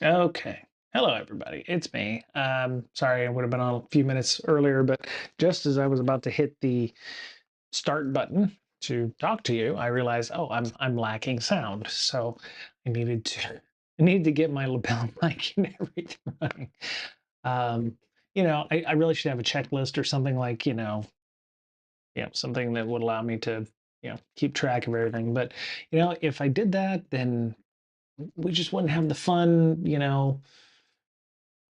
Okay. Hello, everybody. It's me. Sorry, I would have been on a few minutes earlier, but just as I was about to hit the start button to talk to you, I realized, oh, I'm lacking sound. So I needed to I needed to get my lapel mic and everything running. Um, I really should have a checklist or something like, something that would allow me to, keep track of everything. But if I did that, then we just wouldn't have the fun,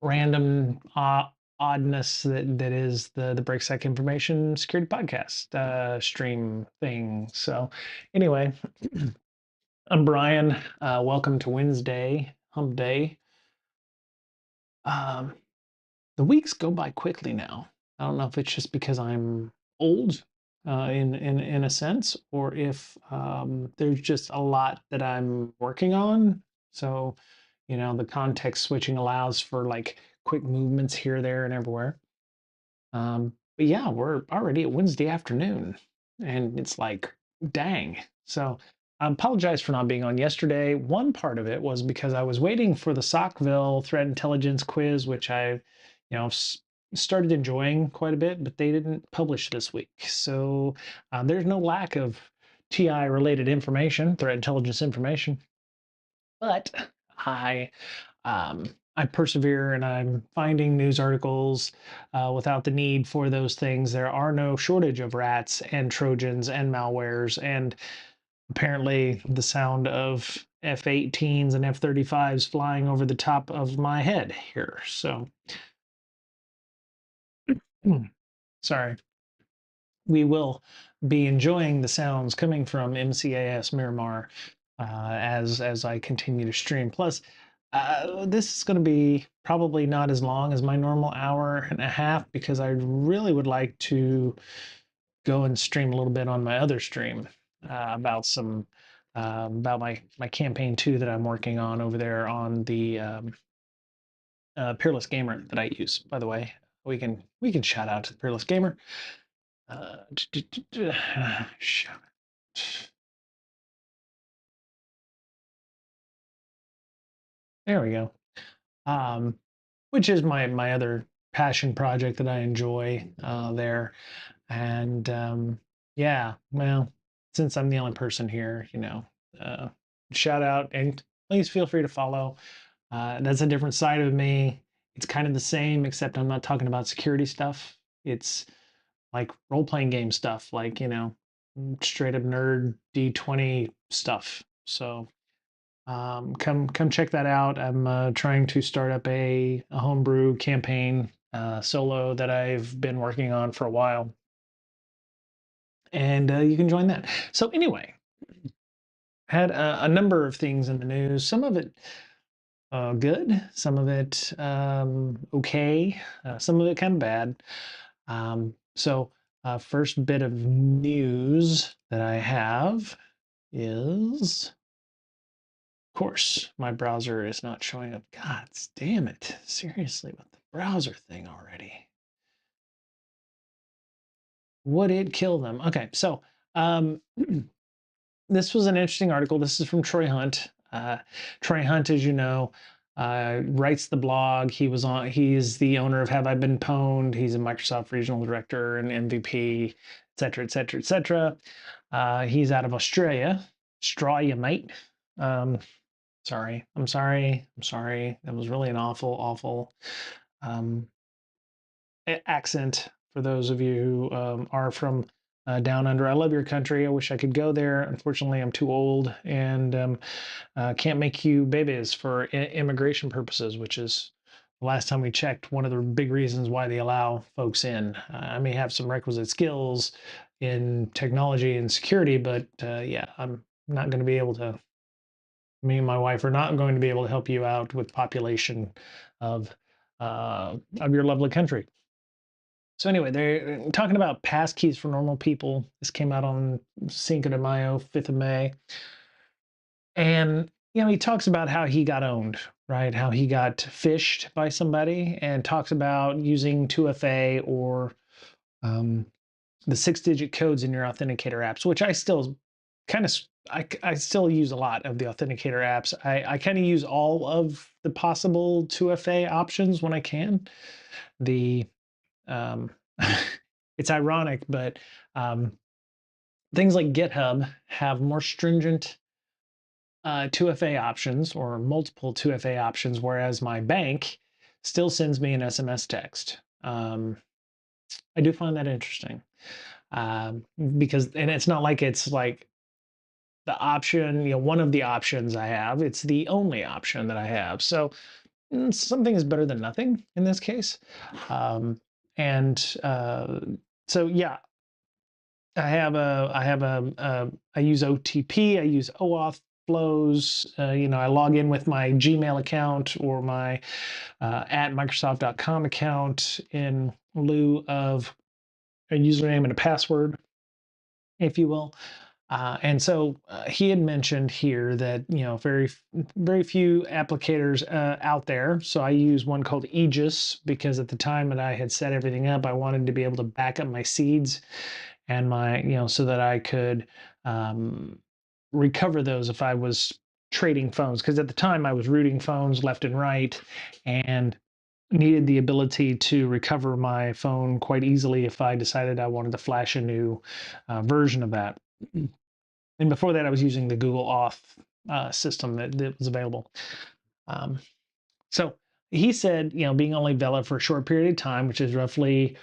random oddness that is the breaksec information security podcast stream thing. So anyway, I'm Brian. Welcome to Wednesday hump day. um, the weeks go by quickly now. I don't know if it's just because I'm old, in a sense, or if there's just a lot that I'm working on. So, the context switching allows for like quick movements here, there, and everywhere. But yeah, we're already at Wednesday afternoon, and it's like, dang. So I apologize for not being on yesterday. One part of it was because I was waiting for the Sockville threat intelligence quiz, which started enjoying quite a bit, but they didn't publish this week. So there's no lack of TI related information, threat intelligence information, but I um, I persevere and I'm finding news articles without the need for those things. There are no shortage of rats and Trojans and malwares, and apparently the sound of F-18s and F-35s flying over the top of my head here. So, sorry. We will be enjoying the sounds coming from MCAS Miramar as I continue to stream. Plus, this is going to be probably not as long as my normal hour and a half because I really would like to go and stream a little bit on my other stream about some about my campaign 2 that I'm working on over there on the Peerless Gamer that I use. By the way, we can shout out to the Peerless Gamer. Uh, there we go. Um, which is my other passion project that I enjoy there. And yeah, well, since I'm the only person here, uh, shout out and please feel free to follow. That's a different side of me. It's kind of the same, except I'm not talking about security stuff. It's like role playing game stuff, like, straight up nerd D20 stuff. So come check that out. I'm trying to start up a homebrew campaign solo that I've been working on for a while, and you can join that. So anyway, had a number of things in the news. Some of it good, some of it okay, some of it kind of bad. First bit of news that I have is, of course, my browser is not showing up. God damn it. Seriously, with the browser thing already. Would it kill them? Okay, so this was an interesting article. This is from Troy Hunt. Troy Hunt, as you know, writes the blog. He's the owner of Have I Been Pwned? He's a Microsoft regional director and MVP, et cetera, et cetera, et cetera. He's out of Australia. Australia, mate. Sorry. I'm sorry. I'm sorry. That was really an awful um, accent for those of you who are from down under. I love your country. I wish I could go there. Unfortunately, I'm too old and can't make you babies for immigration purposes, which is the last time we checked one of the big reasons why they allow folks in. I may have some requisite skills in technology and security, but yeah, I'm not going to be able to. Me and my wife are not going to be able to help you out with population of your lovely country. So anyway, they're talking about passkeys for normal people. This came out on Cinco de Mayo, 5th of May. And he talks about how he got owned, right? How he got phished by somebody, and talks about using 2FA or the 6-digit codes in your authenticator apps, which I still kind of I still use a lot of the authenticator apps. I kind of use all of the possible 2FA options when I can. The um, it's ironic, but um, things like GitHub have more stringent 2FA options or multiple 2FA options, whereas my bank still sends me an SMS text. I do find that interesting because, and it's not like it's like the option, one of the options I have, it's the only option that I have. So something is better than nothing in this case. Um, and so, yeah, I use OTP, I use OAuth flows. I log in with my Gmail account or my at Microsoft.com account in lieu of a username and a password, if you will. And so he had mentioned here that very few applicators out there. So I use one called Aegis because at the time that I had set everything up, I wanted to be able to back up my seeds and my so that I could recover those if I was trading phones. Because at the time I was rooting phones left and right, and needed the ability to recover my phone quite easily if I decided I wanted to flash a new version of that. And before that, I was using the Google Auth system that was available. Um, so he said, being only valid for a short period of time, which is roughly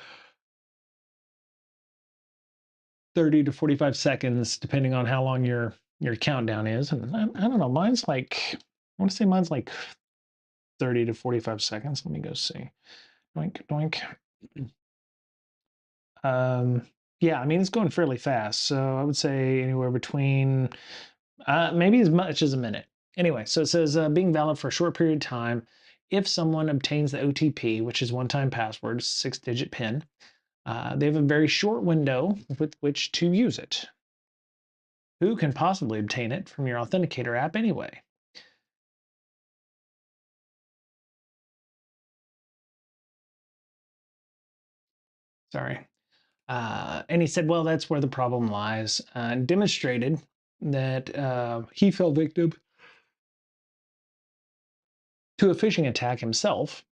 30 to 45 seconds, depending on how long your countdown is. And I don't know, mine's like, I want to say mine's like 30 to 45 seconds. Let me go see. Doink, doink. Yeah, I mean, it's going fairly fast. So I would say anywhere between maybe as much as a minute. Anyway, so it says being valid for a short period of time if someone obtains the OTP, which is one-time password, 6-digit PIN. They have a very short window with which to use it. Who can possibly obtain it from your authenticator app anyway? Sorry. And he said, well, that's where the problem lies. Demonstrated that he fell victim to a phishing attack himself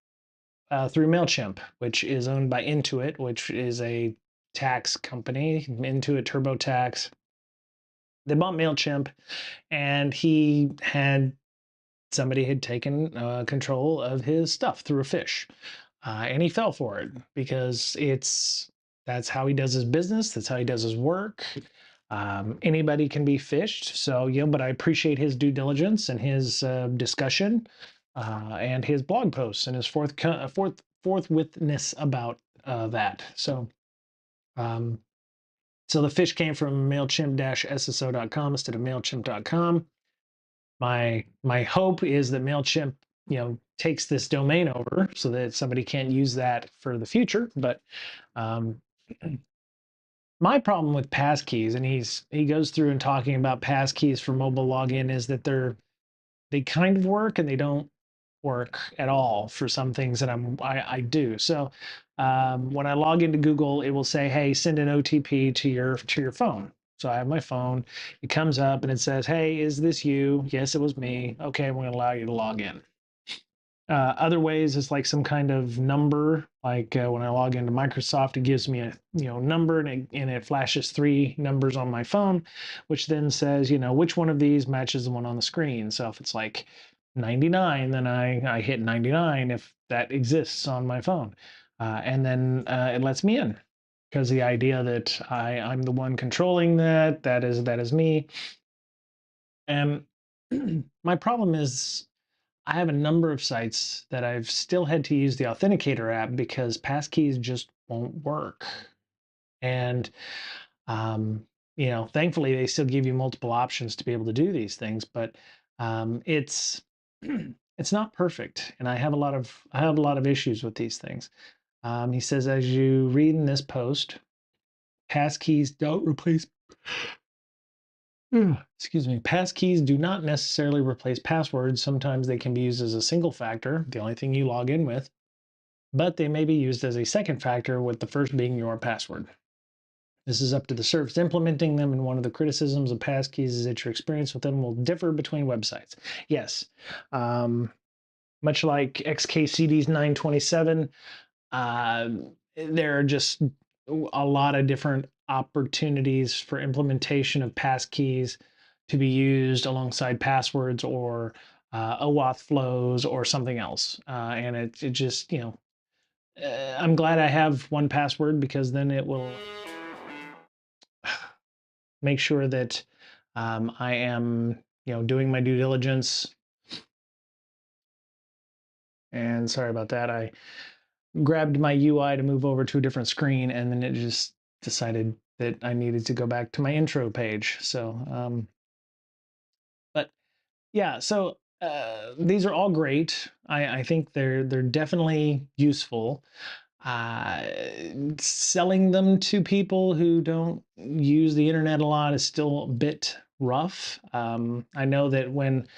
through MailChimp, which is owned by Intuit, which is a tax company, Intuit TurboTax. They bought MailChimp, and somebody had taken control of his stuff through a phish. And he fell for it because that's how he does his business. That's how he does his work. Anybody can be phished. So, but I appreciate his due diligence and his discussion and his blog posts and his forthwithness about that. So, um, so the fish came from MailChimp-sso.com instead of MailChimp.com. My hope is that MailChimp, takes this domain over so that somebody can't use that for the future. But um, my problem with passkeys, and he goes through and talking about passkeys for mobile login, is that they kind of work and they don't work at all for some things that I do. So when I log into Google, it will say, "Hey, send an OTP to your phone." So I have my phone. It comes up and it says, "Hey, is this you?" Yes, it was me. Okay, I'm going to allow you to log in. Other ways is like some kind of number. Like when I log into Microsoft, it gives me a number and it flashes 3 numbers on my phone, which then says which one of these matches the one on the screen. So if it's like 99, then I hit 99 if that exists on my phone, and then it lets me in because the idea that I'm the one controlling that is me. And my problem is I have a number of sites that I've still had to use the Authenticator app because passkeys just won't work. And, thankfully they still give you multiple options to be able to do these things, but it's it's not perfect, and I have a lot of issues with these things. He says, as you read in this post, passkeys don't replace excuse me, passkeys do not necessarily replace passwords. Sometimes they can be used as a single factor, the only thing you log in with, but they may be used as a second factor with the first being your password. This is up to the service implementing them, and one of the criticisms of passkeys is that your experience with them will differ between websites. Yes. Um, Much like XKCD's 927, uh, there are just a lot of different opportunities for implementation of passkeys to be used alongside passwords or OAuth flows or something else. And it just, I'm glad I have one password because then it will make sure that I am, doing my due diligence. And sorry about that. I grabbed my UI to move over to a different screen, and then it just decided that I needed to go back to my intro page. But yeah, so these are all great. I think they're definitely useful. Uh, Selling them to people who don't use the internet a lot is still a bit rough. I know that when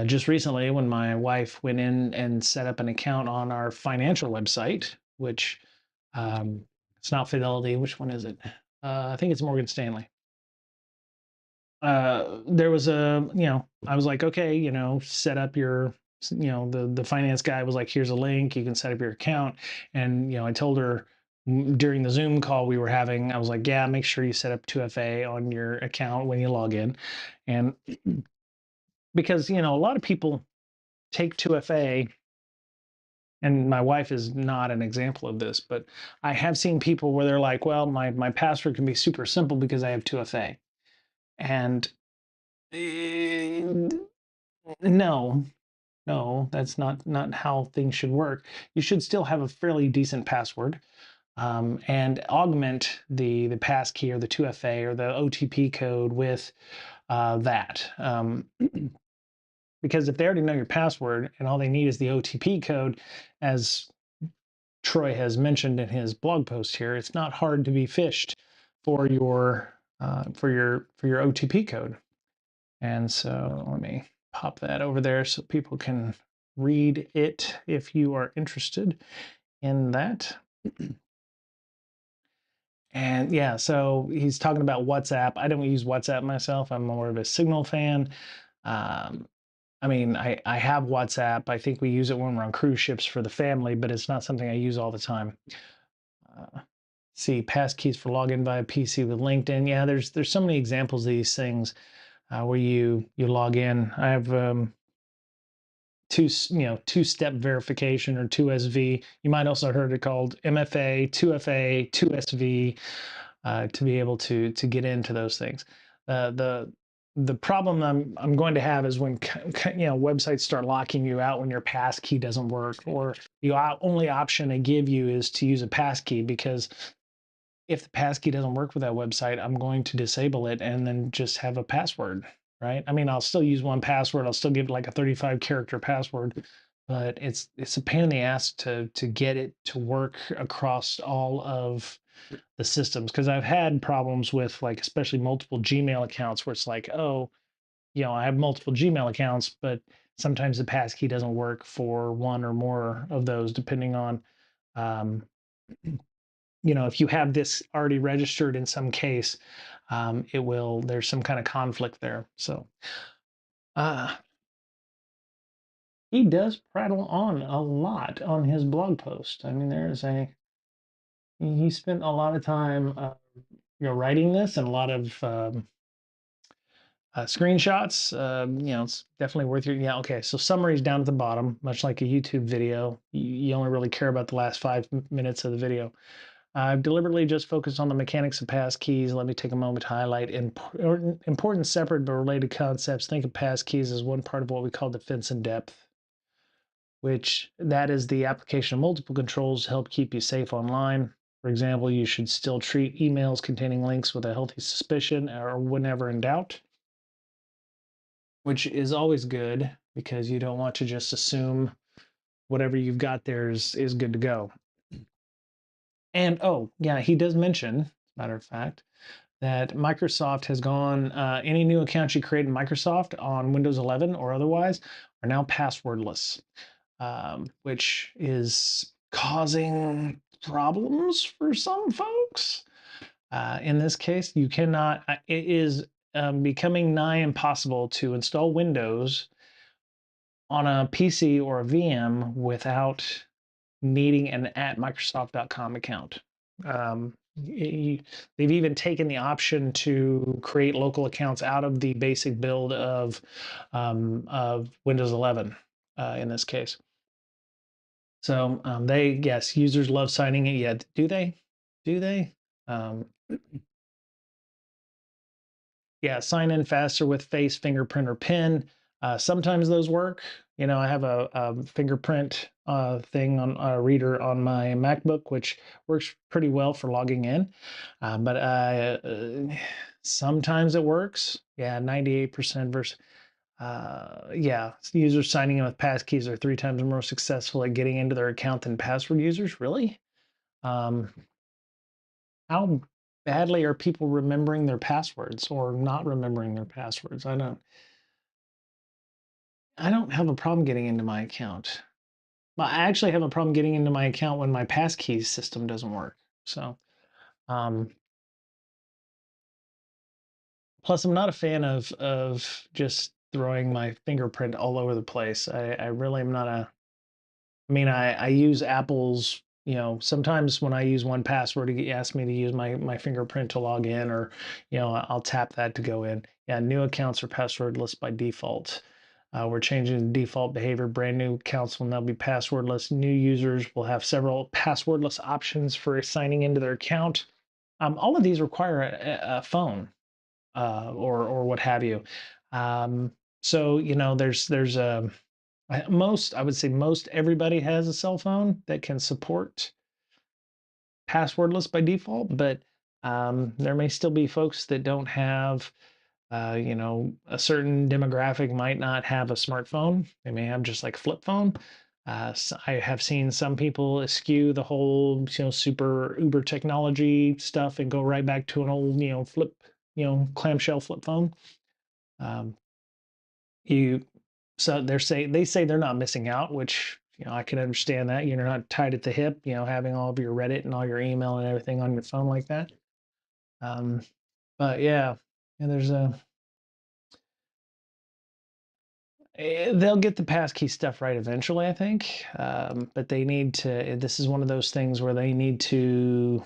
just recently, when my wife went in and set up an account on our financial website, which it's not Fidelity. Which one is it? I think it's Morgan Stanley. There was I was like, okay, set up your, the finance guy was like, here's a link, you can set up your account. And, I told her during the Zoom call we were having, I was like, yeah, make sure you set up 2FA on your account when you log in. And because, a lot of people take 2FA, and my wife is not an example of this, but I have seen people where they're like, well, my password can be super simple because I have 2FA. And no, no, that's not how things should work. You should still have a fairly decent password, and augment the passkey or the 2FA or the OTP code with that. Because if they already know your password and all they need is the OTP code, as Troy has mentioned in his blog post here, it's not hard to be phished for your OTP code. And so let me pop that over there so people can read it if you are interested in that. And yeah, so he's talking about WhatsApp. I don't use WhatsApp myself. I'm more of a Signal fan. Um, I mean, I have WhatsApp. I think we use it when we're on cruise ships for the family, but it's not something I use all the time. See passkeys for login via PC with LinkedIn. Yeah, there's so many examples of these things where you log in. I have two-step verification, or 2SV. You might also have heard it called MFA, 2FA, 2SV, to be able to get into those things. The problem I'm going to have is when websites start locking you out when your passkey doesn't work, or the only option they give you is to use a passkey, because if the passkey doesn't work with that website, I'm going to disable it and then just have a password, right? I mean, I'll still use one password. I'll still give it like a 35 character password, but it's a pain in the ass to get it to work across all of the systems. Because I've had problems with, like, especially multiple Gmail accounts where it's like, oh, I have multiple Gmail accounts, but sometimes the passkey doesn't work for one or more of those, depending on um, if you have this already registered in some case, there's some kind of conflict there. So uh, he does prattle on a lot on his blog post. I mean, he spent a lot of time, writing this, and a lot of screenshots. It's definitely worth your, yeah. Okay. So summaries down at the bottom, much like a YouTube video, you only really care about the last 5 minutes of the video. I've deliberately just focused on the mechanics of passkeys. Let me take a moment to highlight important separate but related concepts. Think of passkeys as one part of what we call defense in depth, which that is the application of multiple controls to help keep you safe online. For example, you should still treat emails containing links with a healthy suspicion, or whenever in doubt, which is always good because you don't want to just assume whatever you've got there is good to go. And oh, yeah, he does mention, as a matter of fact, that Microsoft has gone, any new accounts you create in Microsoft on Windows 11 or otherwise are now passwordless, which is causing problems for some folks. In this case, you cannot, it is becoming nigh impossible to install Windows on a PC or a VM without needing an at Microsoft.com account. They've even taken the option to create local accounts out of the basic build of Windows 11 in this case. So yes, users love signing it. Yeah, do they? Do they? Um, yeah, sign in faster with face, fingerprint, or pin. Sometimes those work. You know, I have a fingerprint thing on a reader on my MacBook, which works pretty well for logging in. But sometimes it works. Yeah, 98% versus. Yeah, users signing in with passkeys are 3 times more successful at getting into their account than password users. Really? Um, how badly are people remembering their passwords or not remembering their passwords? I don't have a problem getting into my account. Well, I actually have a problem getting into my account when my passkeys system doesn't work. So, um, plus I'm not a fan of just throwing my fingerprint all over the place. I really am not a. I mean, I use Apple's. You know, sometimes when I use 1Password, it asks me to use my fingerprint to log in, or I'll tap that to go in. Yeah, new accounts are passwordless by default. We're changing the default behavior. Brand new accounts will now be passwordless. New users will have several passwordless options for signing into their account. All of these require a phone or what have you. Um, so there's I would say most everybody has a cell phone that can support passwordless by default, but there may still be folks that don't have a certain demographic might not have a smartphone. They may have just like a flip phone. So I have seen some people eschew the whole, super uber technology stuff and go right back to an old, flip, clamshell flip phone. Um, you, so they say they're not missing out, which, I can understand that. You're not tied at the hip, having all of your Reddit and all your email and everything on your phone like that. Um, but yeah, and there's a, they'll get the passkey stuff right eventually, I think. But they need to. This is one of those things where they need to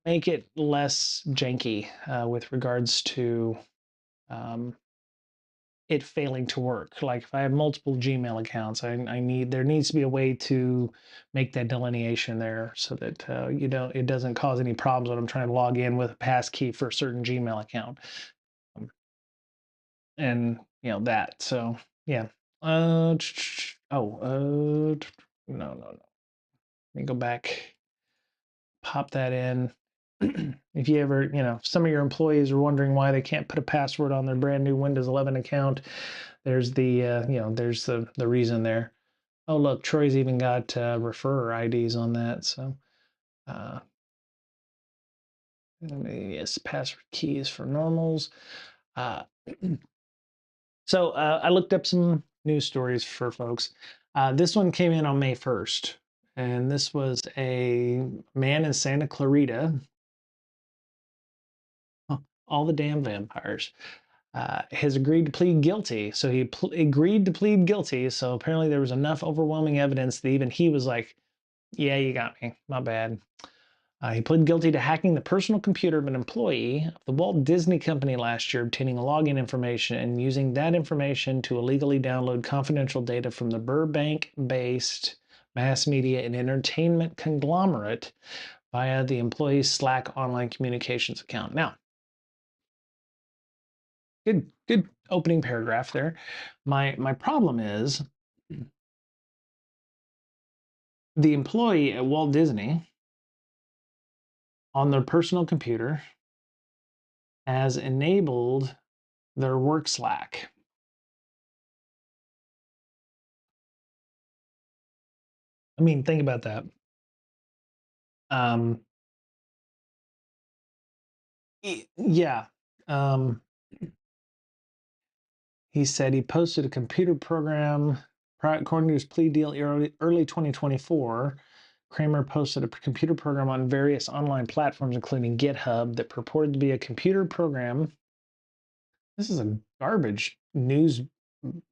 make it less janky with regards to um, it failing to work. Like if I have multiple Gmail accounts, I need there needs to be a way to make that delineation there so that it doesn't cause any problems when I'm trying to log in with a passkey for a certain Gmail account. Um, and that. So yeah. No, no, no. Let me go back, pop that in. If you ever, some of your employees are wondering why they can't put a password on their brand new Windows 11 account, there's there's the reason there. Oh, look, Troy's even got referrer IDs on that. So, uh, yes, password keys for normals. Uh, So I looked up some news stories for folks. This one came in on May 1st, and this was a man in Santa Clarita. Huh, all the damn vampires. Has agreed to plead guilty. So he agreed to plead guilty. So apparently there was enough overwhelming evidence that even he was like, yeah, you got me. My bad. He pled guilty to hacking the personal computer of an employee of the Walt Disney Company last year, obtaining login information and using that information to illegally download confidential data from the Burbank-based mass media and entertainment conglomerate via the employee's Slack online communications account. Now, good opening paragraph there. My problem is the employee at Walt Disney on their personal computer has enabled their work Slack. I mean, think about that. Um, yeah. Um, he said he posted a computer program according to his plea deal early 2024. Kramer posted a computer program on various online platforms, including GitHub, that purported to be a computer program. This is a garbage news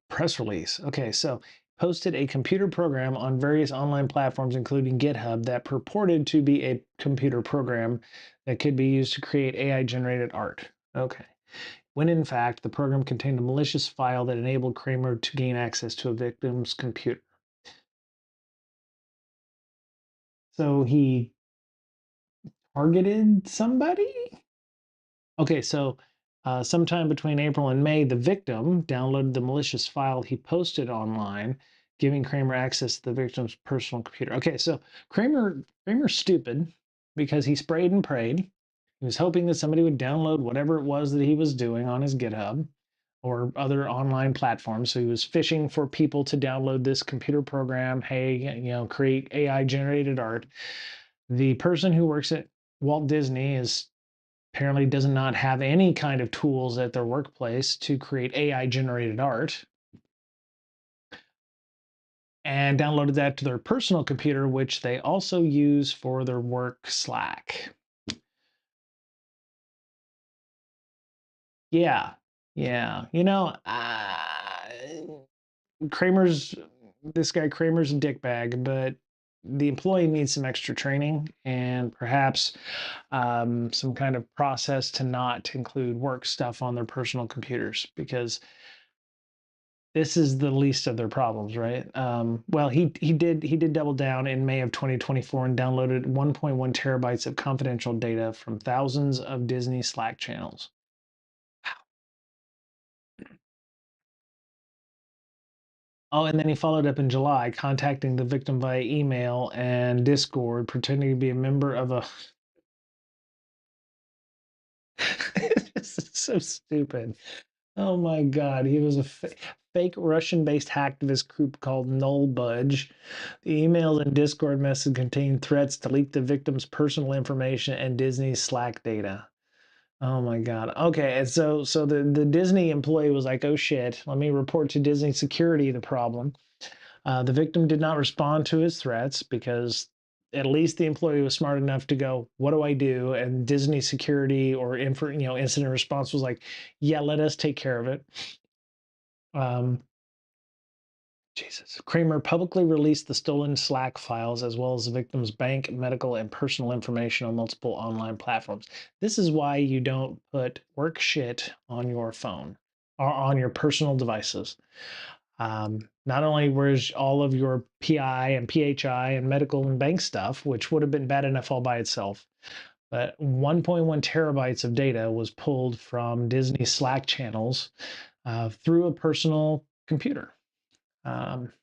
press release. Okay, so posted a computer program on various online platforms, including GitHub, that purported to be a computer program that could be used to create AI generated art. Okay. When in fact, the program contained a malicious file that enabled Kramer to gain access to a victim's computer. So he targeted somebody? Okay, so sometime between April and May, the victim downloaded the malicious file he posted online, giving Kramer access to the victim's personal computer. Okay, so Kramer's stupid because he sprayed and prayed. He was hoping that somebody would download whatever it was that he was doing on his GitHub or other online platforms. So he was fishing for people to download this computer program. Hey, create AI generated art. The person who works at Walt Disney is apparently does not have any kind of tools at their workplace to create AI generated art, and downloaded that to their personal computer, which they also use for their work Slack. Yeah, yeah. Kramer's this guy Kramer's a dickbag, but the employee needs some extra training and perhaps some kind of process to not include work stuff on their personal computers, because this is the least of their problems, right? Well, he did double down in May of 2024 and downloaded 1.1 terabytes of confidential data from thousands of Disney Slack channels. Oh, and then he followed up in July, contacting the victim via email and Discord, pretending to be a member of a. This is so stupid. Oh my God. He was a fake Russian based hacktivist group called Null Budge. The emails and Discord message contained threats to leak the victim's personal information and Disney's Slack data. Oh my God. Okay. And so the Disney employee was like, oh shit, let me report to Disney security the problem. The victim did not respond to his threats because at least the employee was smart enough to go, "What do I do?" And Disney security or incident response was like, "Yeah, let us take care of it." Um, Jesus. Kramer publicly released the stolen Slack files as well as the victim's bank, medical, and personal information on multiple online platforms. This is why you don't put work shit on your phone or on your personal devices. Not only was all of your PI and PHI and medical and bank stuff, which would have been bad enough all by itself, but 1.1 terabytes of data was pulled from Disney Slack channels through a personal computer. Um,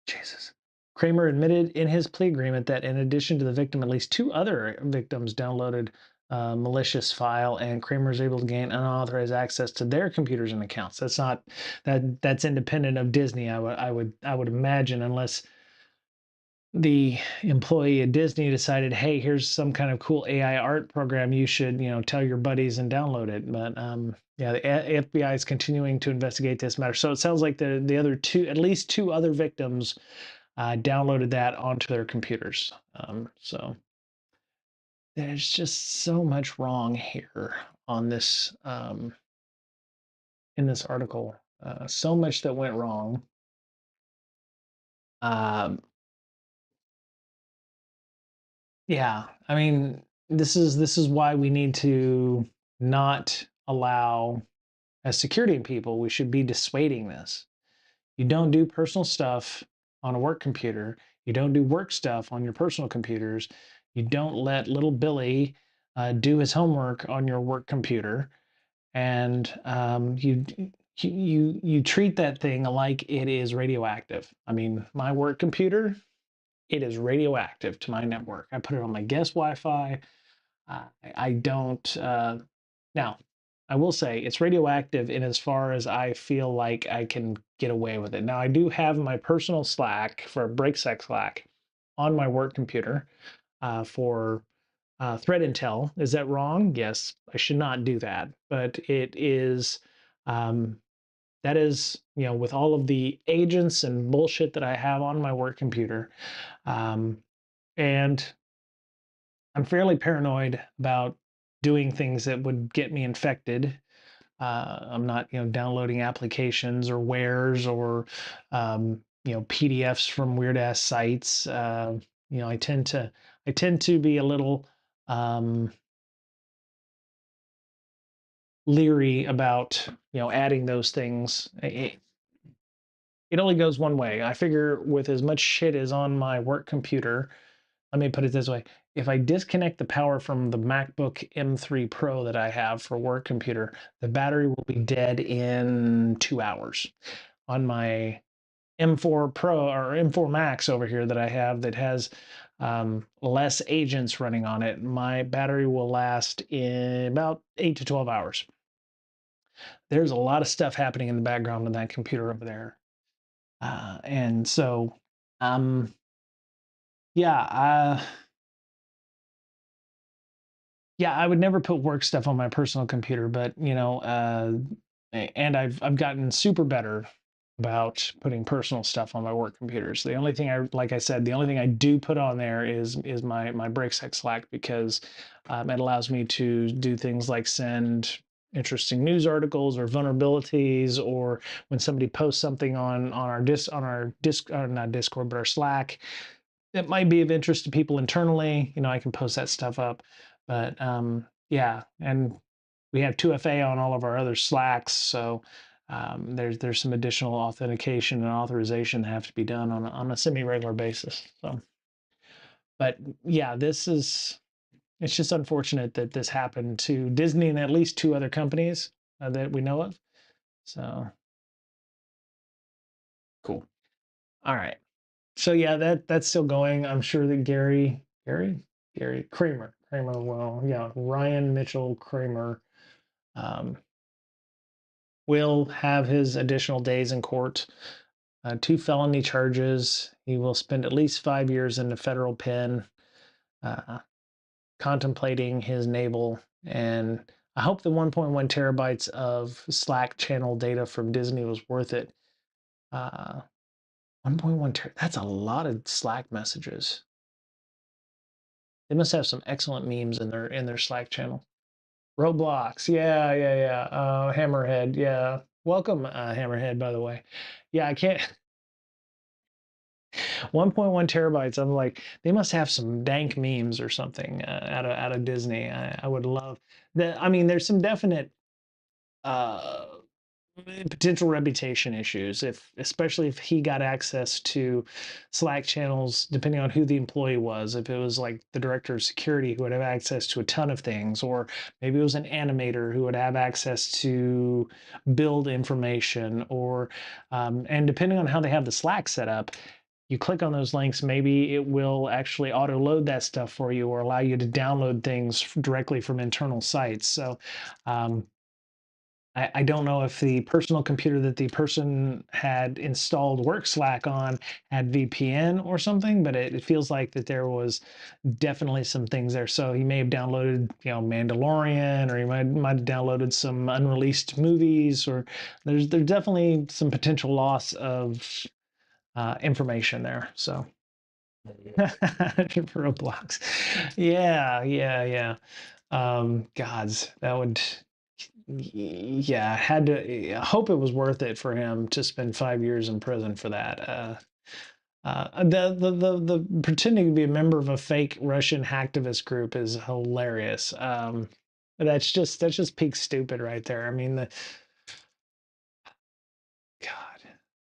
Jesus. Kramer admitted in his plea agreement that in addition to the victim, at least two other victims downloaded a malicious file, and Kramer is able to gain unauthorized access to their computers and accounts. That's not that's independent of Disney. I would imagine, unless the employee at Disney decided, hey, here's some kind of cool AI art program, you should tell your buddies and download it. But yeah, the FBI is continuing to investigate this matter. So it sounds like the other two, at least two other victims, downloaded that onto their computers. So there's just so much wrong here on this in this article. So much that went wrong. Um, yeah, I mean, this is why we need to not allow, as security people, we should be dissuading this. You don't do personal stuff on a work computer. You don't do work stuff on your personal computers. You don't let little Billy do his homework on your work computer, and you treat that thing like it is radioactive. I mean, my work computer, it is radioactive to my network. I put it on my guest Wi-Fi. I don't. Now, I will say it's radioactive in as far as I feel like I can get away with it. Now, I do have my personal Slack for BreakSec Slack on my work computer for threat intel. Is that wrong? Yes, I should not do that, but it is. Um, that is, with all of the agents and bullshit that I have on my work computer. And I'm fairly paranoid about doing things that would get me infected. I'm not, downloading applications or wares or, PDFs from weird ass sites. I tend to be a little um, leery about, adding those things. It only goes one way. I figure with as much shit as on my work computer, let me put it this way. If I disconnect the power from the MacBook M3 Pro that I have for work computer, the battery will be dead in 2 hours. On my M4 Pro or M4 Max over here that I have that has less agents running on it, my battery will last in about 8 to 12 hours. There's a lot of stuff happening in the background on that computer over there. And so, um, yeah, yeah, I would never put work stuff on my personal computer, but and I've gotten super better about putting personal stuff on my work computers. The only thing like I said, the only thing I do put on there is my BreakSec Slack because it allows me to do things like send interesting news articles or vulnerabilities, or when somebody posts something on our disc not Discord but our Slack that might be of interest to people internally. I can post that stuff up. But yeah, and we have 2FA on all of our other Slacks, so there's some additional authentication and authorization that have to be done on a semi-regular basis. So, but yeah, it's just unfortunate that this happened to Disney and at least two other companies that we know of. So cool. All right. So yeah, that's still going. I'm sure that Gary Kramer. Well, yeah, Ryan Mitchell Kramer um, will have his additional days in court. Two felony charges. He will spend at least 5 years in the federal pen, uh, contemplating his navel. And I hope the 1.1 terabytes of Slack channel data from Disney was worth it. 1.1 that's a lot of Slack messages. They must have some excellent memes in their Slack channel. Roblox, yeah, yeah, yeah. Hammerhead, yeah. Welcome, Hammerhead, by the way. Yeah, I can't. 1.1 terabytes. I'm like, they must have some dank memes or something out of Disney. I would love that. I mean, there's some definite uh, potential reputation issues if especially if he got access to Slack channels, depending on who the employee was. If it was like the director of security who would have access to a ton of things, or maybe it was an animator who would have access to build information, or and depending on how they have the Slack set up, you click on those links, maybe it will actually auto load that stuff for you or allow you to download things directly from internal sites. So um, I don't know if the personal computer that the person had installed work Slack on had VPN or something, but it feels like that there was definitely some things there. So he may have downloaded, Mandalorian, or he might have downloaded some unreleased movies, or there's definitely some potential loss of information there. So Roblox, yeah, yeah, yeah. Gods, that would yeah, had to I hope it was worth it for him to spend 5 years in prison for that. The pretending to be a member of a fake Russian hacktivist group is hilarious. That's just peak stupid right there. I mean, the God,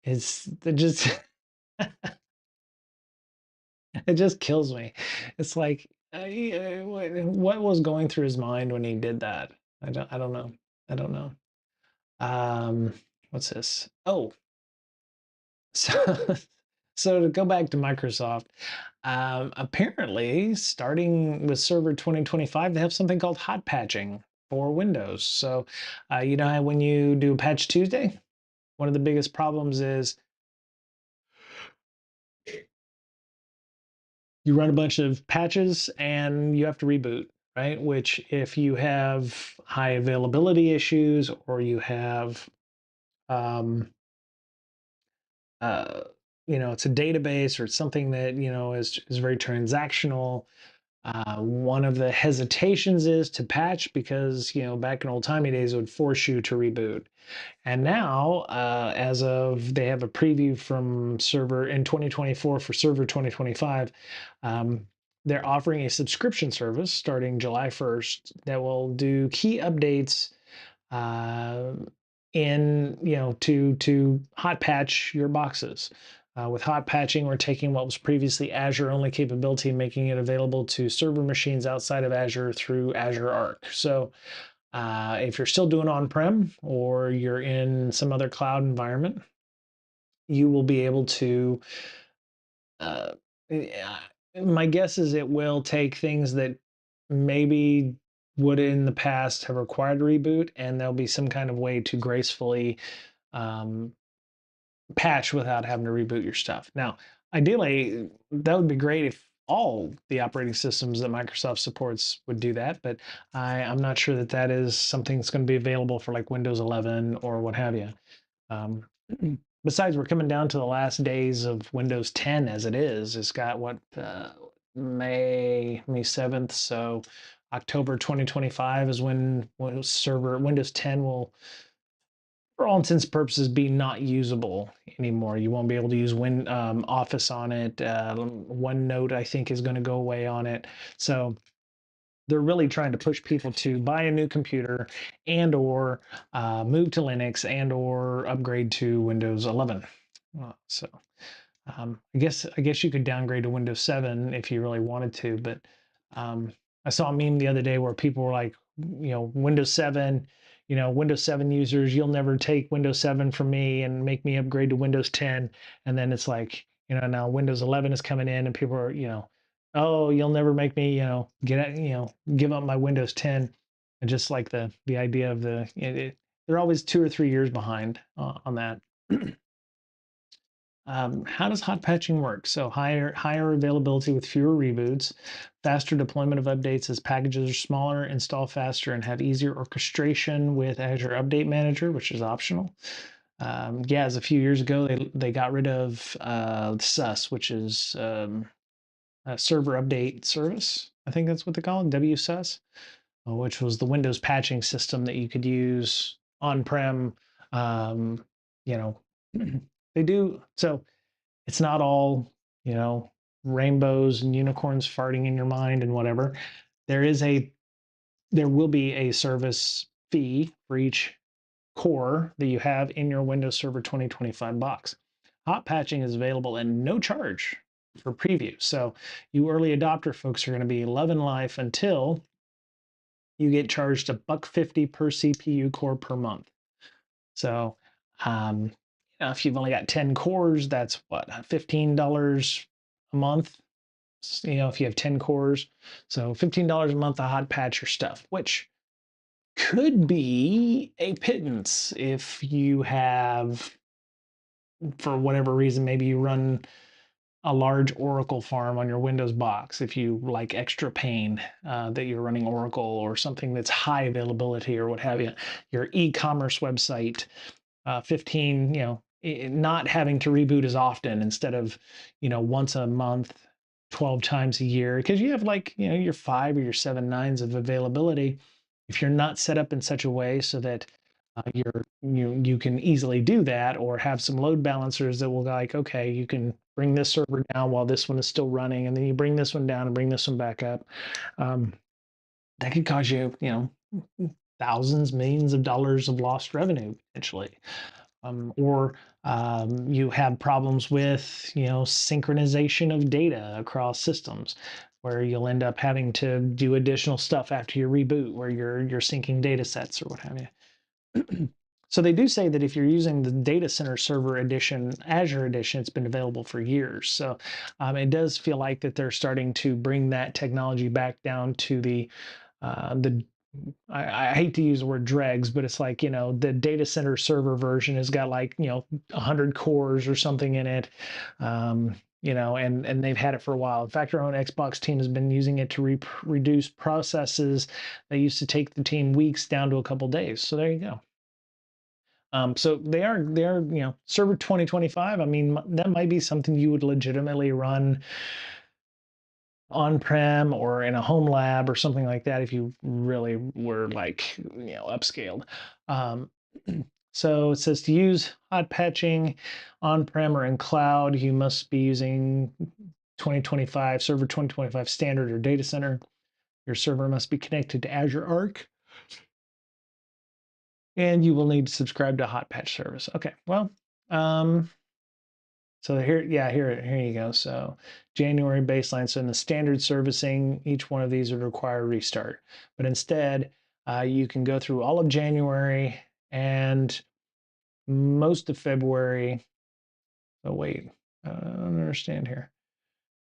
it's it just it just kills me. It's like what was going through his mind when he did that? I don't know. I don't know. Um, what's this? Oh, so so to go back to Microsoft, apparently starting with Server 2025, they have something called hot patching for Windows. So you know how when you do Patch Tuesday, one of the biggest problems is you run a bunch of patches and you have to reboot, right? Which if you have high availability issues or you have um, uh, it's a database or it's something that is very transactional. One of the hesitations is to patch because back in old timey days it would force you to reboot. And now, as of they have a preview from server in 2024 for server 2025, um, they're offering a subscription service starting July 1st that will do key updates uh, to hot patch your boxes. With hot patching, we're taking what was previously Azure only capability and making it available to server machines outside of Azure through Azure Arc. So if you're still doing on-prem or you're in some other cloud environment, you will be able to. Uh, my guess is it will take things that maybe would in the past have required a reboot, and there'll be some kind of way to gracefully um, patch without having to reboot your stuff. Now, ideally, that would be great if all the operating systems that Microsoft supports would do that, but I'm not sure that that is something that's going to be available for like Windows 11 or what have you. Um, Besides, we're coming down to the last days of Windows 10 as it is. It's got what May 7th, so October 2025 is when Windows 10 will, for all intents and purposes, be not usable anymore. You won't be able to use Office on it. OneNote, I think, is going to go away on it. So they're really trying to push people to buy a new computer and or move to Linux and or upgrade to Windows 11. So I guess you could downgrade to Windows 7 if you really wanted to, but I saw a meme the other day where people were like, Windows 7, Windows 7 users, you'll never take Windows 7 from me and make me upgrade to Windows 10. And then it's like, now Windows 11 is coming in and people are, oh, you'll never make me, give up my Windows 10. And just like the idea of they're always 2 or 3 years behind on that. How does hot patching work? So higher availability with fewer reboots, faster deployment of updates as packages are smaller, install faster, and have easier orchestration with Azure Update Manager, which is optional. Yeah, as a few years ago, they got rid of SUS, which is a server update service. I think that's what they call it, WSUS, which was the Windows patching system that you could use on-prem. Um, you know, they do so it's not all, you know, rainbows and unicorns farting in your mind and whatever. There is a there will be a service fee for each core that you have in your Windows Server 2025 box. Hot patching is available at no charge for preview. So you early adopter folks are going to be loving life until you get charged $1.50 per CPU core per month. So um, if you've only got 10 cores, that's what, $15 a month, if you have 10 cores. So $15 a month to hot patch your stuff, which could be a pittance if you have, for whatever reason, maybe you run a large Oracle farm on your Windows box. If you like extra pain that you're running Oracle or something that's high availability or what have you, your e-commerce website, 15, not having to reboot as often instead of, once a month, 12 times a year, because you have like, your 5 or your 7 nines of availability. If you're not set up in such a way so that you can easily do that, or have some load balancers that will like, okay, you can bring this server down while this one is still running, and then you bring this one down and bring this one back up. That could cause you, thousands, millions of dollars of lost revenue potentially. Or you have problems with, synchronization of data across systems, where you'll end up having to do additional stuff after your reboot, where you're syncing data sets or what have you. So they do say that if you're using the data center server edition, Azure edition, it's been available for years. So it does feel like that they're starting to bring that technology back down to the I hate to use the word dregs, but it's like, the data center server version has got like, 100 cores or something in it. And they've had it for a while. In fact, our own Xbox team has been using it to reduce processes that used to take the team weeks down to a couple days. So there you go. So they are server 2025. I mean, that might be something you would legitimately run on-prem or in a home lab or something like that if you really were like upscaled. Um, so it says to use hot patching on-prem or in cloud, you must be using 2025 server 2025 standard or data center. Your server must be connected to Azure Arc, and you will need to subscribe to hot patch service. Okay, well, so here, yeah, here you go. So January baseline. So in the standard servicing, each one of these would require a restart. But instead, you can go through all of January and most of February. Oh, wait, I don't understand here.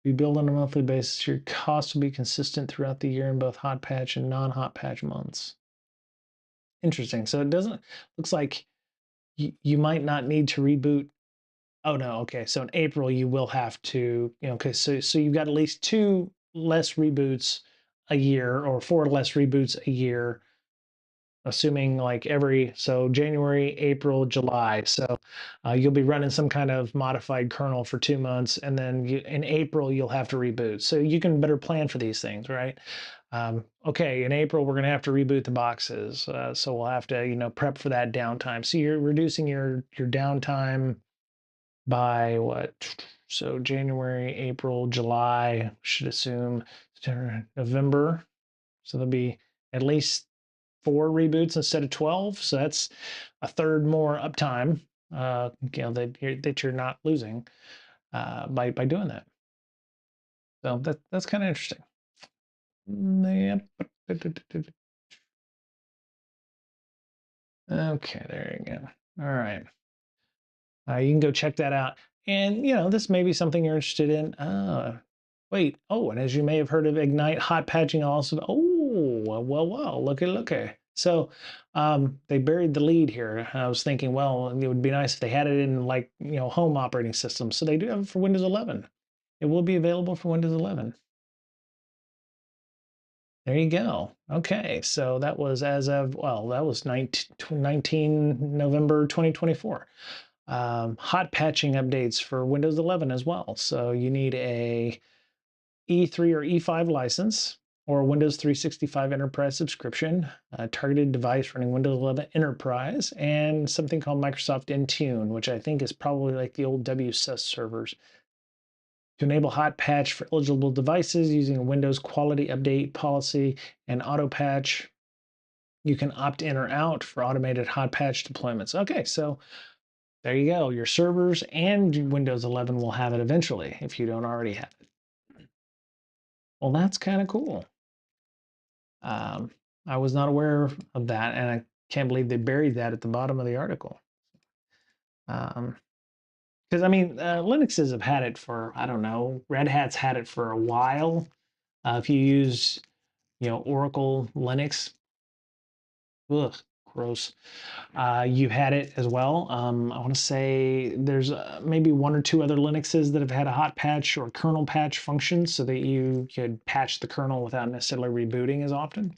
If you build on a monthly basis, your costs will be consistent throughout the year in both hot patch and non-hot patch months. Interesting. So it doesn't, looks like you might not need to reboot. Oh no, okay. So in April you will have to, okay, so you've got at least two less reboots a year or four less reboots a year, assuming like so January, April, July. So you'll be running some kind of modified kernel for 2 months, and then in April you'll have to reboot. So you can better plan for these things, right? Okay, in April we're going to have to reboot the boxes, so we'll have to prep for that downtime. So you're reducing your downtime by what? So January, April, July, should assume November. So there'll be at least 4 reboots instead of 12. So that's a third more uptime, that you're not losing by doing that. So that's kind of interesting. Yep. Okay, there you go. All right. You can go check that out. And, this may be something you're interested in. Wait. Oh, and as you may have heard of Ignite, hot patching also. Oh, well, looky. So they buried the lead here. I was thinking, well, it would be nice if they had it in like, home operating systems. So they do have it for Windows 11. It will be available for Windows 11. There you go. Okay, so that was as of, well, that was 19 November 2024. Hot patching updates for Windows 11 as well. So you need a E3 or E5 license or a Windows 365 Enterprise subscription, a targeted device running Windows 11 Enterprise, and something called Microsoft Intune, which I think is probably like the old WSUS servers. To enable hot patch for eligible devices using a Windows quality update policy and auto patch, you can opt in or out for automated hot patch deployments. Okay, so there you go. Your servers and Windows 11 will have it eventually if you don't already have it. Well, that's kind of cool. I was not aware of that, and I can't believe they buried that at the bottom of the article. Because I mean, Linuxes have had it for, I don't know, Red Hat's had it for a while. If you use, Oracle Linux, ugh, gross. You had it as well. I want to say there's maybe one or two other Linuxes that have had a hot patch or kernel patch function so that you could patch the kernel without necessarily rebooting as often.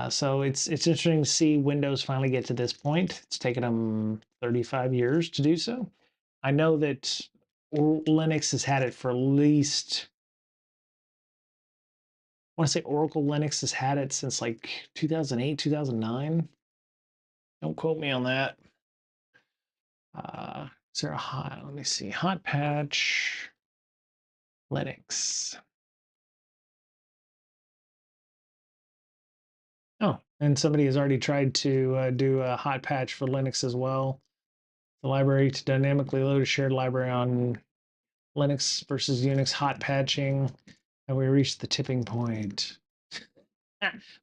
So it's interesting to see Windows finally get to this point. It's taken them 35 years to do so. I know that Linux has had it for at least, I want to say Oracle Linux has had it since like 2008, 2009. Don't quote me on that. Is there a hot, let me see, hot patch Linux. Oh, and somebody has already tried to do a hot patch for Linux as well. The library to dynamically load a shared library on Linux versus Unix hot patching, and we reached the tipping point.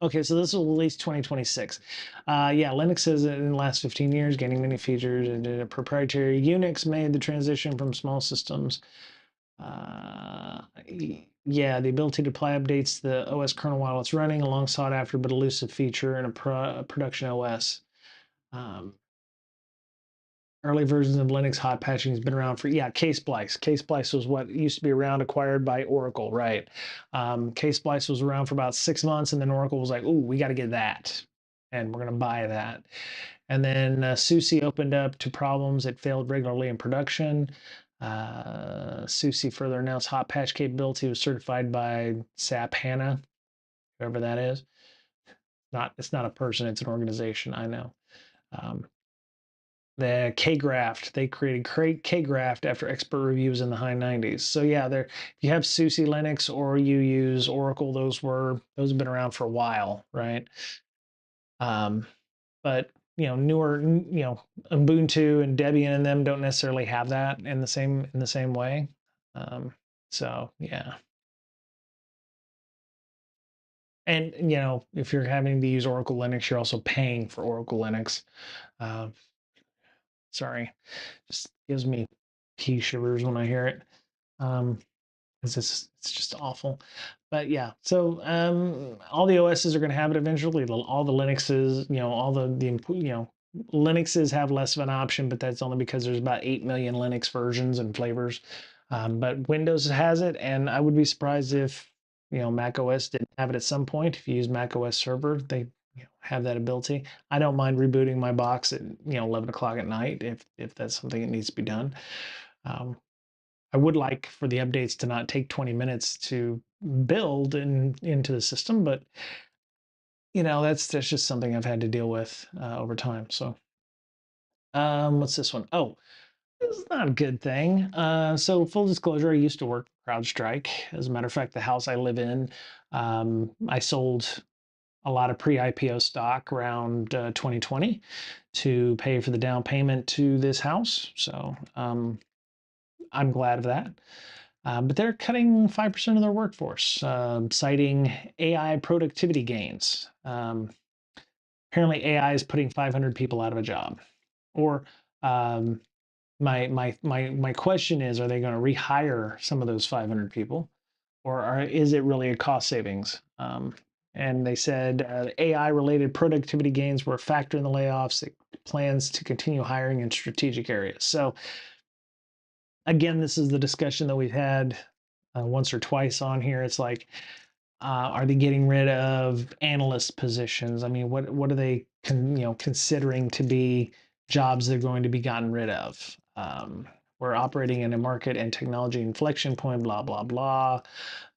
Okay, so this will release 2026. Yeah, Linux has in the last 15 years gaining many features and a proprietary Unix made the transition from small systems. Yeah, the ability to apply updates to the OS kernel while it's running, a long sought after but elusive feature in a production OS. Early versions of Linux hot patching has been around for, yeah, Ksplice. Ksplice was what used to be around, acquired by Oracle, right? Ksplice was around for about 6 months, and then Oracle was like, "Ooh, we got to get that." and we're going to buy that. And then SUSE opened up to problems. It failed regularly in production. SUSE further announced hot patch capability was certified by SAP HANA, whoever that is. It's not a person, it's an organization, I know. The K-Graft, they created K-Graft after expert reviews in the high 90s. So yeah, there, if you have SUSE Linux or you use Oracle, those have been around for a while, right? Um, but newer, Ubuntu and Debian and them don't necessarily have that in the same way. Um, so yeah. And if you're having to use Oracle Linux, you're also paying for Oracle Linux. Uh, sorry, just gives me pea shivers when I hear it. Um, it's just awful. But yeah, so all the OSs are going to have it eventually. All the Linuxes, all Linuxes have less of an option, but that's only because there's about 8 million Linux versions and flavors. But Windows has it, and I would be surprised if Mac OS didn't have it at some point. If you use Mac OS Server, they have that ability. I don't mind rebooting my box at 11 o'clock at night if that's something that needs to be done. Um, I would like for the updates to not take 20 minutes to build into the system, but that's just something I've had to deal with over time. So, what's this one? Oh, this is not a good thing. So full disclosure, I used to work for CrowdStrike. As a matter of fact, the house I live in, I sold a lot of pre-IPO stock around 2020 to pay for the down payment to this house. So I'm glad of that. But they're cutting 5% of their workforce, citing AI productivity gains. Apparently, AI is putting 500 people out of a job. Or um, my question is, are they going to rehire some of those 500 people, or is it really a cost savings? And they said AI-related productivity gains were a factor in the layoffs. It plans to continue hiring in strategic areas. So again, this is the discussion that we've had once or twice on here. It's like, are they getting rid of analyst positions? I mean, what are they considering to be jobs they're going to be gotten rid of? We're operating in a market and technology inflection point, blah, blah, blah.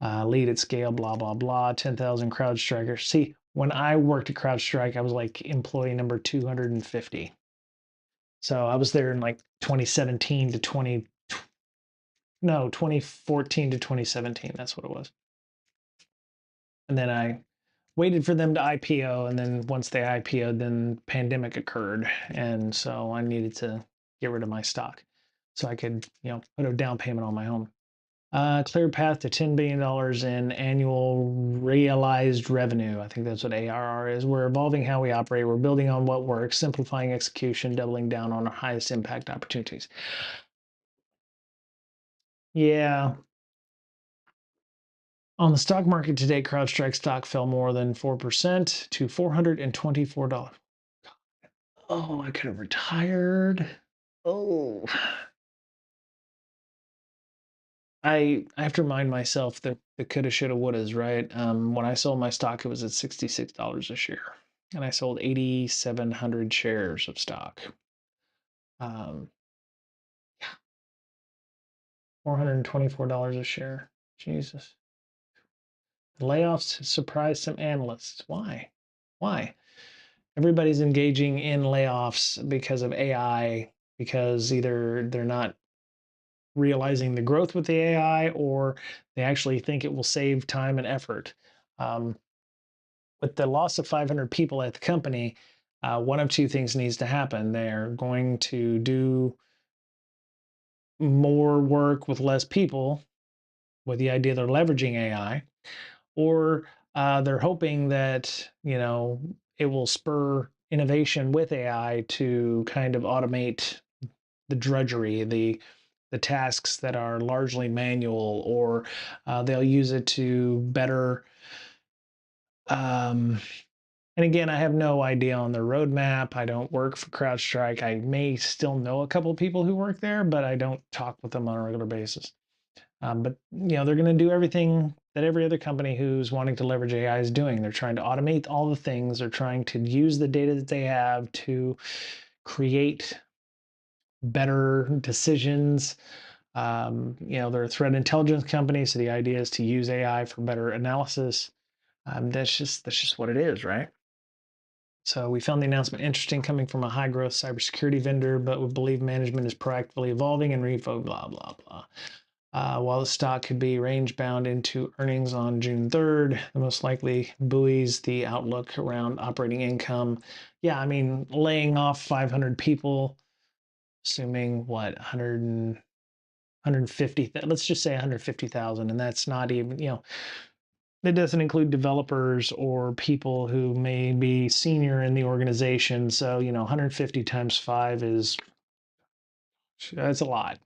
Lead at scale, blah, blah, blah. 10,000 CrowdStrikers. See, when I worked at CrowdStrike, I was like employee number 250. So I was there in like 2017 to 2014 to 2017. That's what it was. And then I waited for them to IPO, and then once they IPO'd, then pandemic occurred, and so I needed to get rid of my stock so I could, put a down payment on my home. Clear path to $10 billion in annual realized revenue. I think that's what ARR is. We're evolving how we operate. We're building on what works, simplifying execution, doubling down on our highest impact opportunities. Yeah. On the stock market today, CrowdStrike stock fell more than 4% to $424. Oh, I could have retired. Oh, I have to remind myself that the coulda, shoulda, wouldas, right? When I sold my stock, it was at $66 a share, and I sold 8,700 shares of stock. Um, $424 a share. Jesus. The layoffs surprised some analysts. Why? Why? Everybody's engaging in layoffs because of AI, because either they're not realizing the growth with the AI or they actually think it will save time and effort. Um, with the loss of 500 people at the company, one of two things needs to happen. They're going to do more work with less people with the idea they're leveraging AI, or they're hoping that, it will spur innovation with AI to kind of automate the drudgery, the tasks that are largely manual, or they'll use it to better. And again, I have no idea on their roadmap. I don't work for CrowdStrike. I may still know a couple of people who work there, but I don't talk with them on a regular basis. But they're going to do everything that every other company who's wanting to leverage AI is doing. They're trying to automate all the things. They're trying to use the data that they have to create better decisions. They're a threat intelligence company, so the idea is to use AI for better analysis. That's just what it is, right? So we found the announcement interesting, coming from a high growth cybersecurity vendor, but we believe management is proactively evolving and refo blah blah blah. While the stock could be range bound into earnings on June 3rd, the most likely buoys the outlook around operating income. Yeah, I mean, laying off 500 people, assuming what, 100 150, let's just say 150,000, and that's not even, it doesn't include developers or people who may be senior in the organization. So, 150 times 5 is, that's a lot.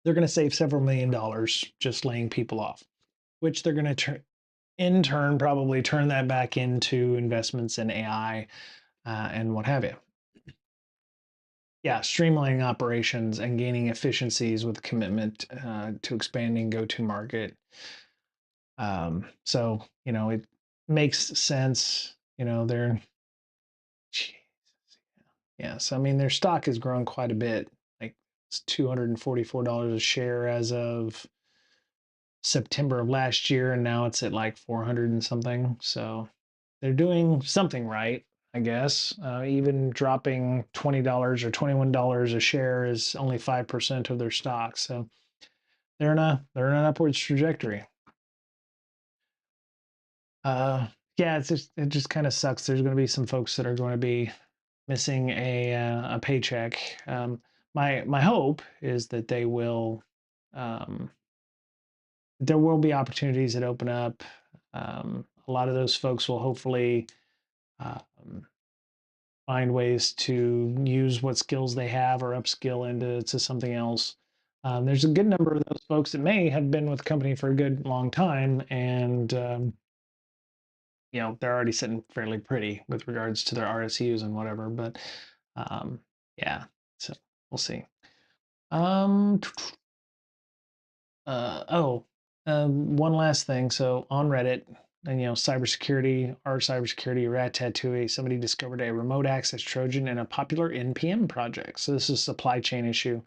They're going to save several $1 million just laying people off, which they're going to in turn probably turn that back into investments in AI and what have you. Yeah, streamlining operations and gaining efficiencies with commitment to expanding go-to-market. So, it makes sense. They're, yeah. So, I mean, their stock has grown quite a bit. Like, it's $244 a share as of September of last year, and now it's at like 400 and something. So they're doing something right, I guess. Even dropping $20 or $21 a share is only 5% of their stock. So they're in an upwards trajectory. Yeah, it just kind of sucks. There's going to be some folks that are going to be missing a paycheck. My hope is that um, there will be opportunities that open up. A lot of those folks will hopefully um, find ways to use what skills they have or upskill into something else. There's a good number of those folks that may have been with the company for a good long time, and they're already sitting fairly pretty with regards to their RSUs and whatever. But um, yeah, so we'll see. Um, one last thing. So on Reddit, and cybersecurity, our cybersecurity Ratatouille, somebody discovered a remote access Trojan in a popular NPM project. So this is a supply chain issue.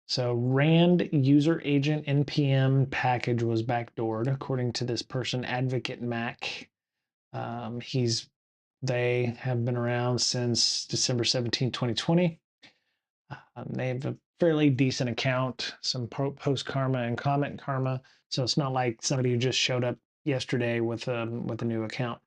So RAND user agent NPM package was backdoored, according to this person, Advocate Mac. They have been around since December 17, 2020. They have a fairly decent account, some post karma and comment karma. So it's not like somebody who just showed up yesterday with a new account.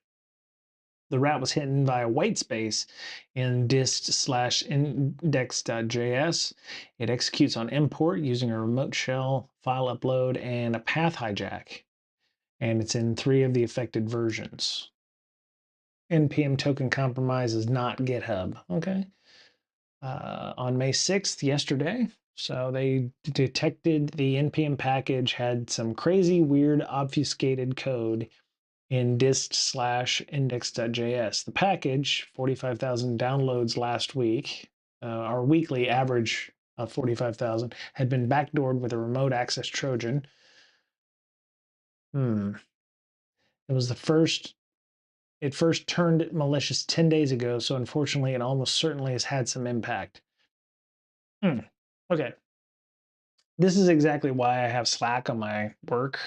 The rat was hidden by a white space in dist/index.js. It executes on import using a remote shell, file upload, and a path hijack. And it's in 3 of the affected versions. NPM token compromise is not GitHub. Okay. On May 6th, yesterday. So they detected the NPM package had some crazy, weird, obfuscated code in dist/index.js. The package, 45,000 downloads last week, our weekly average of 45,000, had been backdoored with a remote access Trojan. It was it first turned malicious 10 days ago, so unfortunately it almost certainly has had some impact. Okay. This is exactly why I have Slack on my work,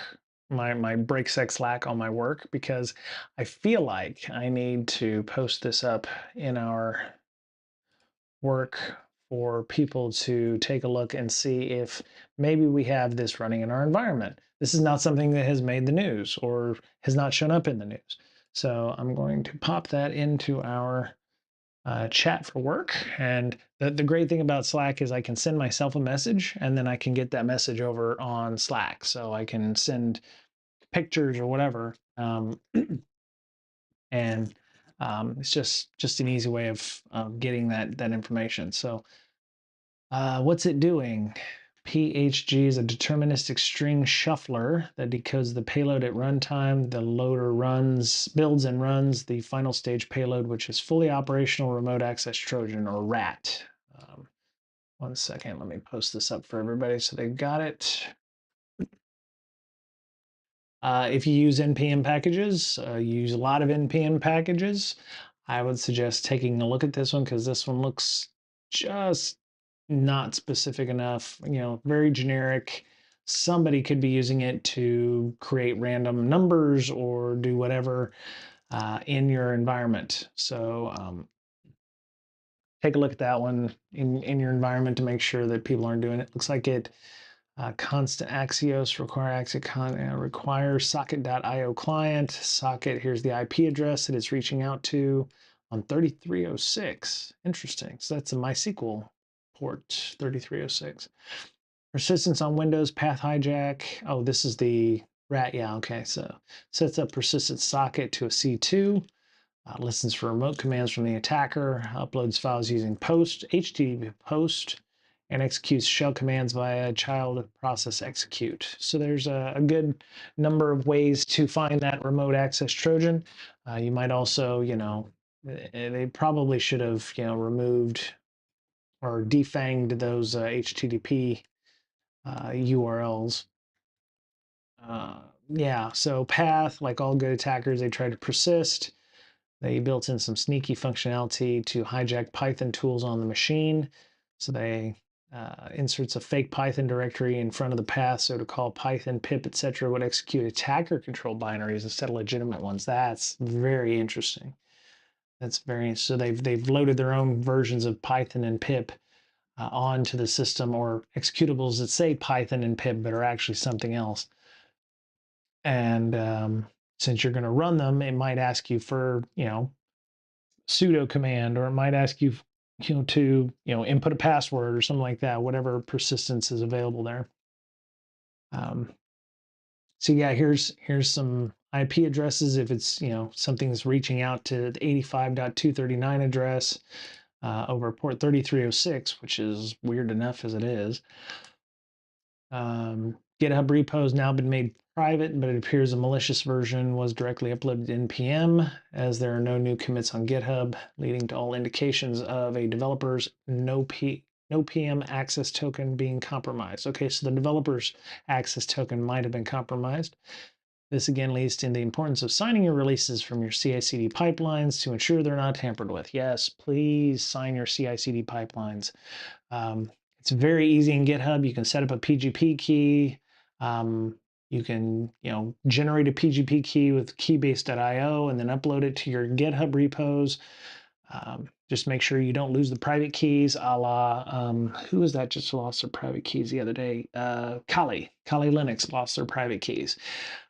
my breaksec Slack on my work, because I feel like I need to post this up in our work for people to take a look and see if maybe we have this running in our environment. This is not something that has made the news or has not shown up in the news. So I'm going to pop that into our chat for work. And the great thing about Slack is I can send myself a message and then I can get that message over on Slack. So I can send pictures or whatever. And it's just an easy way of getting that information. So what's it doing? PHG is a deterministic string shuffler that decodes the payload at runtime. The loader builds and runs the final stage payload, which is fully operational remote access Trojan, or RAT. 1 second. Let me post this up for everybody so they got it. If you use NPM packages, you use a lot of NPM packages, I would suggest taking a look at this one because this one looks just not specific enough, very generic. Somebody could be using it to create random numbers or do whatever in your environment. So take a look at that one in your environment to make sure that people aren't doing it. Looks like it constant Axios require socket.io client. Socket, here's the IP address that it's reaching out to on 3306. Interesting. So that's a MySQL port 3306. Persistence on Windows, path hijack. Oh, this is the rat. Yeah, okay. So sets up persistent socket to a C2. Listens for remote commands from the attacker, uploads files using post, HTTP post, and executes shell commands via child process execute. So there's a good number of ways to find that remote access Trojan. You might also, they probably should have, removed or defanged those HTTP URLs. Yeah, so path, like all good attackers, they try to persist. They built in some sneaky functionality to hijack Python tools on the machine. So they inserts a fake Python directory in front of the path. So to call Python, pip, etc. would execute attacker controlled binaries instead of legitimate ones. That's very interesting. That's very, so they've loaded their own versions of Python and pip onto the system, or executables that say Python and pip but are actually something else. And since you're going to run them, it might ask you for, sudo command, or it might ask you, to, input a password or something like that, whatever persistence is available there. So yeah, here's some IP addresses. If it's, something's reaching out to the 85.239 address over port 3306, which is weird enough as it is. GitHub repo has now been made private, but it appears a malicious version was directly uploaded to NPM, as there are no new commits on GitHub, leading to all indications of a developer's no PM access token being compromised. Okay, so the developer's access token might have been compromised. This again leads to the importance of signing your releases from your CI/CD pipelines to ensure they're not tampered with. Yes, please sign your CI/CD pipelines. It's very easy in GitHub. You can set up a PGP key. You can, generate a PGP key with keybase.io and then upload it to your GitHub repos. Just make sure you don't lose the private keys, a la, who was that just lost their private keys the other day? Kali Linux lost their private keys.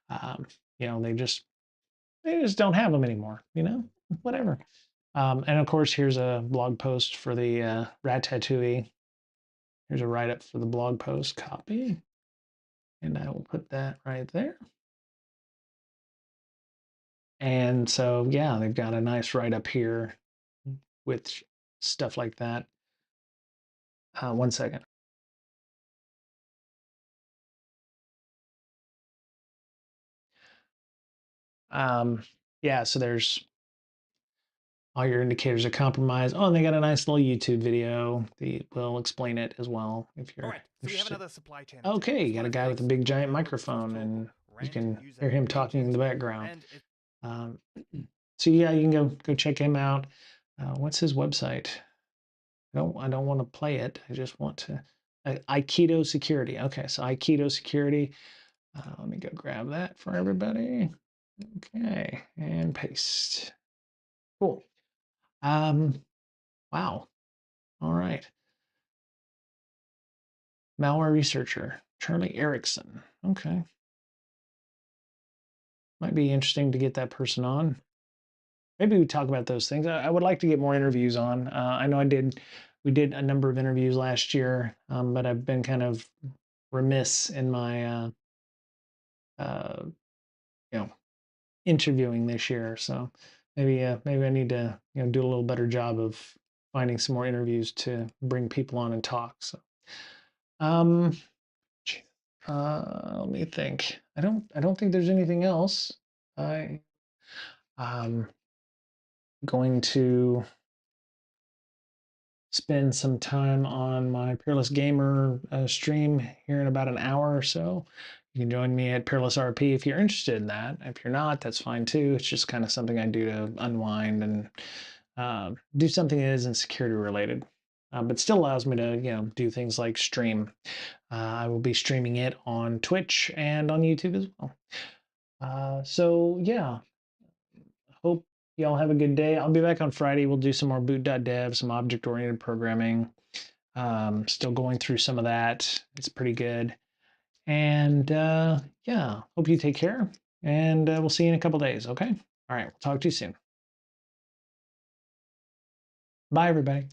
They just don't have them anymore, whatever. And of course, here's a blog post for the Ratatouille. Here's a write-up for the blog post, copy, and I will put that right there. And so, yeah, they've got a nice write-up here with stuff like that. 1 second. Yeah, so there's all your indicators of compromise. Oh, and they got a nice little YouTube video. We'll explain it as well if you're So we have interested. another supply chain. Okay, you got a guy with a big giant microphone, and you can hear him talking in the background. So yeah, you can go check him out. What's his website? I don't want to play it. I just want to. Aikido Security. Okay, so Aikido Security. Let me go grab that for everybody. Okay, and paste. Cool. Wow. All right. Malware researcher, Charlie Erickson. Okay. Might be interesting to get that person on. Maybe we talk about those things. I would like to get more interviews on. I know we did a number of interviews last year, but I've been kind of remiss in my, uh, interviewing this year. So maybe I need to, do a little better job of finding some more interviews to bring people on and talk. So, um, let me think. I don't think there's anything else. I going to spend some time on my Peerless Gamer stream here in about an hour or so. You can join me at Peerless RP if you're interested in that. If you're not, that's fine too. It's just kind of something I do to unwind and do something that isn't security related, but still allows me to do things like stream. I will be streaming it on Twitch and on YouTube as well. So yeah, hope y'all have a good day. I'll be back on Friday. We'll do some more boot.dev, some object-oriented programming. Still going through some of that. It's pretty good. And yeah, hope you take care. And we'll see you in a couple days. Okay. All right. We'll talk to you soon. Bye, everybody.